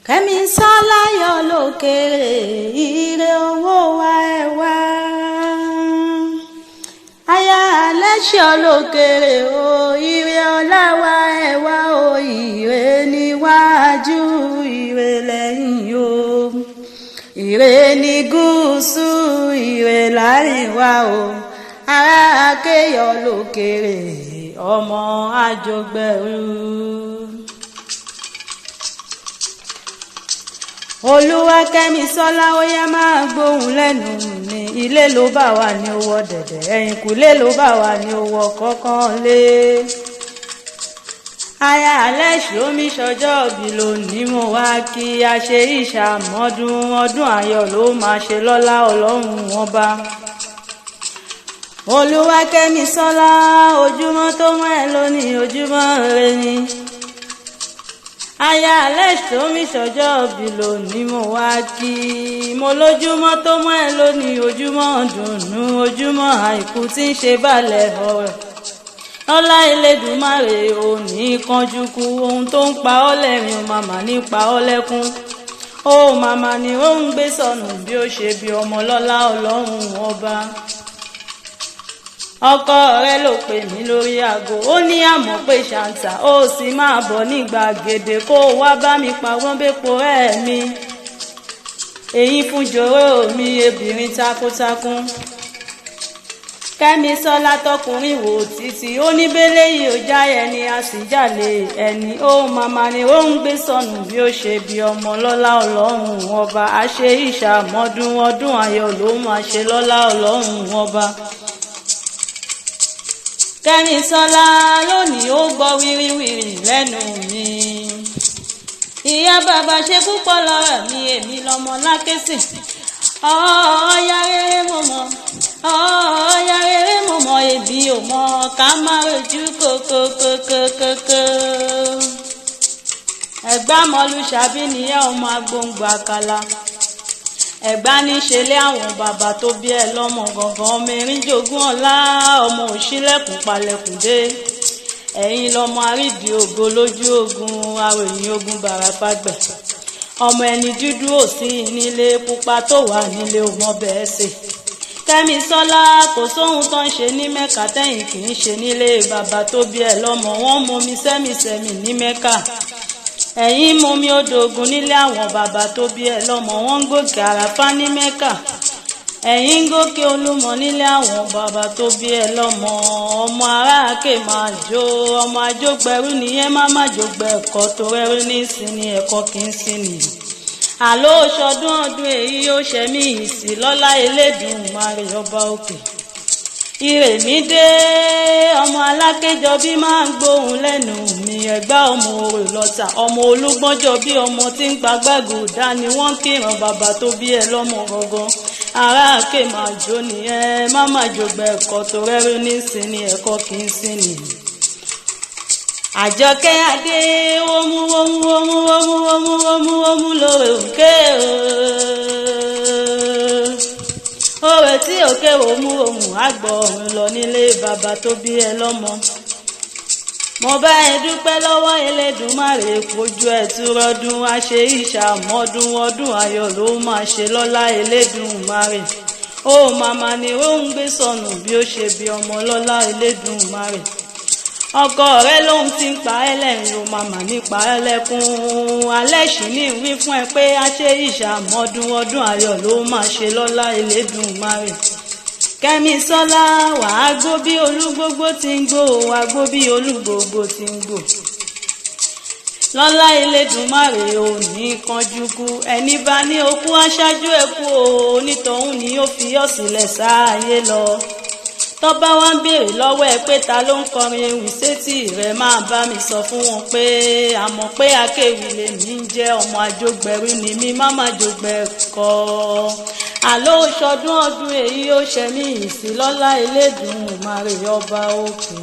Kẹ́misọ́lá yọ lókèrè ire owó wa ẹ wá. Aya Alẹ́ṣin olókèrè o ire ọlá wa ẹ wá o, ire níwájú ire lẹ́yìn o, ire ní gúúsù ire láríwá o. Ará Akéyọ lókèrè ọmọ àjọgbẹ̀rú. Olúwakẹ́misọ́lá ó yá máa gbóhùn lẹ́nu mi, ilé ló bá wà ní owó dẹ̀dẹ̀, ẹ̀yìnkùlé ló bá wà ní owó kọ̀ọ̀kan lé. Aya Alẹ́ṣin omi ṣọjọ́ òbí lónìí mo wá kí a ṣe ìṣàmọ́dún, ọdún ayọ̀ ló máa ṣe lọ́lá Ọlọ́run ọba. Olúwakẹ́misọ́lá ojúmọ́ tó mọ́ ẹ lónìí ojúmọ́ ire ni. Aya Alẹ́ṣin omi ṣọjọ́ òbí lónìí mo wá kí, mo lójúmọ́ tó mọ́ ẹ lónìí ojúmọ́ dùnnú, ojúmọ́ àìkú tí ń ṣe balẹ̀ ọ̀rẹ́. Lọ́lá Elédùmarè ò ní kánjú kú, ohun tó ń pa ọ́ lẹ́rìn ó màmá ní pa ọ́ lẹ́kún. Ó màmá ni ó ń gbé sọnù bí ó ṣe bí ọmọ lọ́lá Ọlọ́run ọba. Ọkọ rẹ ló pè mí lórí aago, ó ní àmọ́ pé ṣàǹtà ó sì máa bọ̀ ní gbàgede kó wá bá mi pawọ́n bépo ẹ̀ mi. Èyí fún jòrò mi ebìnrin takuntakun. Kẹ́misọ́lá tọkùnrin wò títí ó ní bẹ́lẹ̀ yìí ó já ẹni a sì jàlè ẹni. Ó màmá ni ó ń gbé sọnù bí ó ṣe bí ọmọ lọ́lá Ọlọ́run ọba. A ṣe ìṣàmọ́dún, ọdún ayọ̀ ló máa ṣe lọ́lá Ọlọ́run ọba. Kẹ́misọ́lá lónìí ó gbọ́ wíríwíri lẹ́nu mi. Ìyá bàbá ṣe púpọ̀ lọ́rọ̀ mi, èmi lọ́mọ lákèsì. Ọ̀ọ́yá rere mo mọ̀, ọ̀ọ́yá rere mo mọ̀, èmi ò mọ̀ ká má rojú kókókókókókó. Ẹ̀gbá mọ́lú ṣàbí nìyẹn ọmọ agbóǹgbò àkàlà. Ẹ̀gbá ní ṣe lé àwọn bàbá tó bí ẹ lọ́mọ gangan, ọmọ erin jogún ọlá, ọmọ òṣìlẹ̀kùn palẹ̀kùn dé. Ẹ̀yin lọ́mọ àrídì ògo lójú ogun, àròyìn ogun bàràpàgbẹ̀. Ọmọ ẹni dúdú ò sí nílé, pupa tó wà nílé ò mọ bẹ́ẹ̀ ṣe. Kẹ́misọ́lá kò sóhun tó ń ṣe ní Mẹ́kà tẹ́yìn kì í ṣe nílé bàbá tó bí ẹ lọ́mọ, wọ́n momi sẹ́mìsẹ́mì ní Mẹ́kà. Ẹ̀yin momi odò Ògùn nílé àwọn bàbá tó bí ẹ lọ́mọ, wọ́n ń gòkè àràfá ní Mẹ́kà. Ẹ̀yin ń gòkè Olúmọ nílé àwọn bàbá tó bí ẹ lọ́mọ. Ọmọ ará Àkè máa jó, ọmọ àjọgbẹ̀rú nìyẹn má jògbẹ̀ ẹ̀kọ́ tó rẹ́rú ní ìsinmi ẹ̀kọ́ kì í sinmi. Àló ṣọdún ọdún èyí ó ṣe mí ìsì lọ́lá Elédùmarè ọba òkè. Ire mi dé ọmọ Alákéjọ bí máa ń gbóhùn lẹ́nu mi. Ẹ̀gbá ọmọ Orò lọ́tà, ọmọ Olúgbọ́njọ bí ọmọ tí ń gbagbágo dání, wọ́n kíran bàbá tó bí ẹ lọ́mọ gangan. Ará Àkè máa jó nìyẹn má jògbẹ̀ ẹ̀kọ́ tó rẹ́rú ní ìsinmi ẹ̀kọ́ kì í sinmi. Àjọkẹ́ adé wómú lóore òkè òwe tí òkè wòmú àgbọ̀ ọ̀run lọ nílé bàbá tó bí ẹ lọ́mọ. Mo bá ẹ dúpẹ́ lọ́wọ́ Elédùmarè fojú ẹ túrọ́dún, a ṣe ìṣàmọ́dún, ọdún ayọ̀ ló máa ṣe lọ́lá Elédùmarè. Ó màmá ni ó ń gbé sọnù bí ó ṣe bí ọmọ lọ́lá Elédùmarè. Ọkọ rẹ lóhun tí ń pa ẹ́ lẹ́rìn ó màmá nípa ẹ́ lẹ́kún. Alẹ́ṣin ní wí fún ẹ pé a ṣe ìṣàmọ́dún, ọdún ayọ̀ ló máa ṣe lọ́lá Elédùmarè. Kẹ́misọ́lá wàá gbó bí olúgbógbó ti ń gbó, wàá gbó bí olúgbógbó ti ń gbó. Lọ́lá Elédùmarè ò ní kánjú kú, ẹni bá ní okú aṣáájú ẹ̀kú onítọ̀hún ni ó fi ọ́ sílẹ̀ sáàyè lọ. Tọ́ba wá ń béèrè lọ́wọ́ ẹ pé ta ló ń kọrin ewì sétí rẹ̀, máa bá mi sọ fún wọn pé àmọ́ pé akéwì lèmi ń jẹ́, ọmọ àjọgbẹ̀rú ni mí má jògbẹ̀ ẹ̀kọ́. Àló ṣọdún ọdún èyí ó ṣe mí ìsì lọ́lá Elédùmarè ọba òkè.